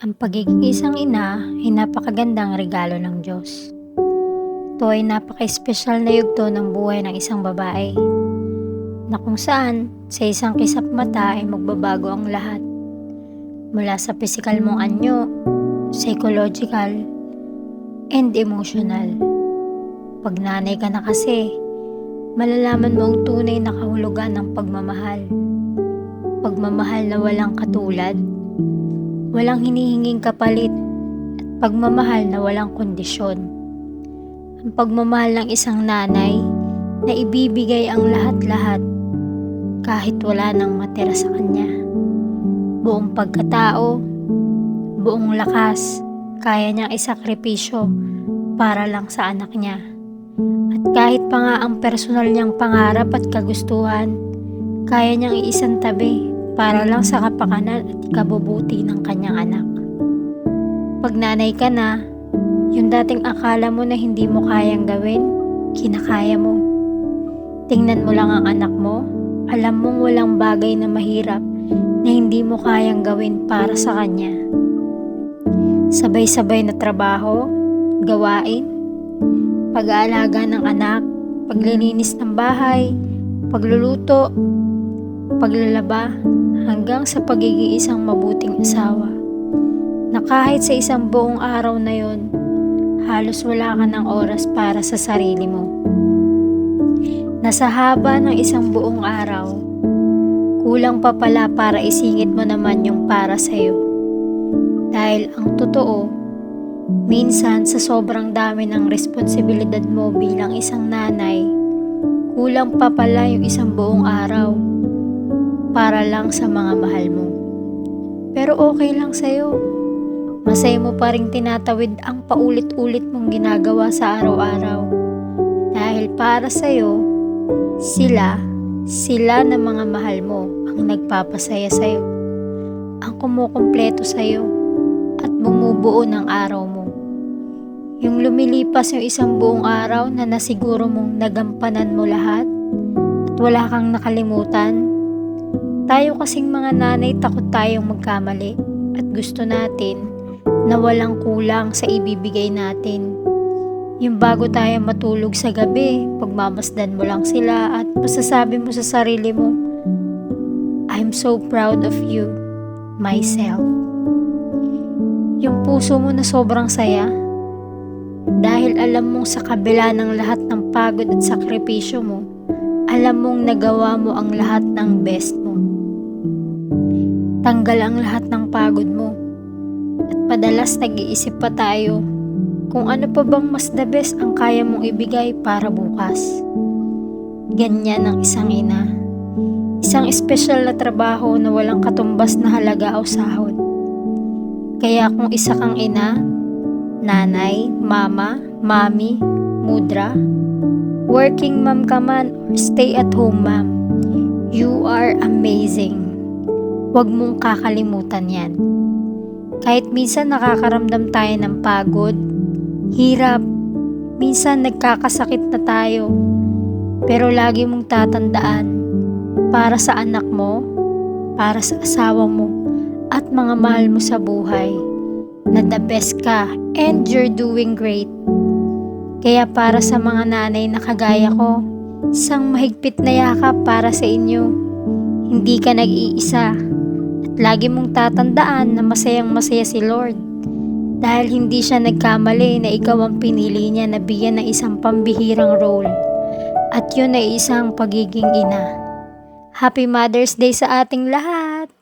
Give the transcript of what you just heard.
Ang pagiging isang ina ay napakagandang regalo ng Diyos. Ito ay napaka-espesyal na yugto ng buhay ng isang babae, na kung saan sa isang kisap mata ay magbabago ang lahat. Mula sa pisikal mong anyo, psychological, and emotional. Pag nanay ka na kasi, malalaman mo ang tunay na kahulugan ng pagmamahal. Pagmamahal na walang katulad, walang hinihinging kapalit, at pagmamahal na walang kondisyon. Ang pagmamahal ng isang nanay na ibibigay ang lahat-lahat kahit wala nang matira sa kanya. Buong pagkatao, buong lakas, kaya niyang isakripisyo para lang sa anak niya. At kahit pa nga ang personal niyang pangarap at kagustuhan, kaya niyang iisantabi para lang sa kapakanan at ikabubuti ng kanyang anak. Pag nanay ka na, yung dating akala mo na hindi mo kayang gawin, kinakaya mo. Tingnan mo lang ang anak mo, alam mong walang bagay na mahirap na hindi mo kayang gawin para sa kanya. Sabay-sabay na trabaho, gawain, pag-aalaga ng anak, paglilinis ng bahay, pagluluto, paglalaba, hanggang sa pagiging isang mabuting asawa, na kahit sa isang buong araw na yon, halos wala ka ng oras para sa sarili mo. Nasa haba ng isang buong araw, kulang pa pala para isingit mo naman yung para sa'yo. Dahil ang totoo, minsan sa sobrang dami ng responsibilidad mo bilang isang nanay, kulang pa pala yung isang buong araw para lang sa mga mahal mo. Pero okay lang sa'yo. Masaya mo pa ring tinatawid ang paulit-ulit mong ginagawa sa araw-araw. Dahil para sa'yo, sila na mga mahal mo ang nagpapasaya sa'yo, ang kumukumpleto sa'yo at bumubuo ng araw mo. Yung lumilipas yung isang buong araw na nasiguro mong nagampanan mo lahat at wala kang nakalimutan. Tayo kasing mga nanay takot tayong magkamali at gusto natin na walang kulang sa ibibigay natin. Yung bago tayo matulog sa gabi, pagmamasdan mo lang sila at masasabi mo sa sarili mo, I'm so proud of you, myself. Yung puso mo na sobrang saya dahil alam mong sa kabila ng lahat ng pagod at sakripisyo mo, alam mong nagawa mo ang lahat ng best mo. Tanggal ang lahat ng pagod mo. At padalas nag-iisip pa tayo kung ano pa bang mas the best ang kaya mong ibigay para bukas. Ganyan ang isang ina. Isang espesyal na trabaho na walang katumbas na halaga o sahod. Kaya kung isa kang ina, nanay, mama, mami, mudra, working mom ka man or stay at home mom, you are amazing. Huwag mong kakalimutan yan. Kahit minsan nakakaramdam tayo ng pagod, hirap, minsan nagkakasakit na tayo, pero lagi mong tatandaan, para sa anak mo, para sa asawa mo, at mga mahal mo sa buhay, na the best ka and you're doing great. Kaya para sa mga nanay na kagaya ko, isang mahigpit na yakap para sa inyo. Hindi ka nag-iisa. At lagi mong tatandaan na masayang masaya si Lord dahil hindi siya nagkamali na ikaw ang pinili niya na bigyan ng isang pambihirang role, at yun ay isang pagiging ina. Happy Mother's Day sa ating lahat!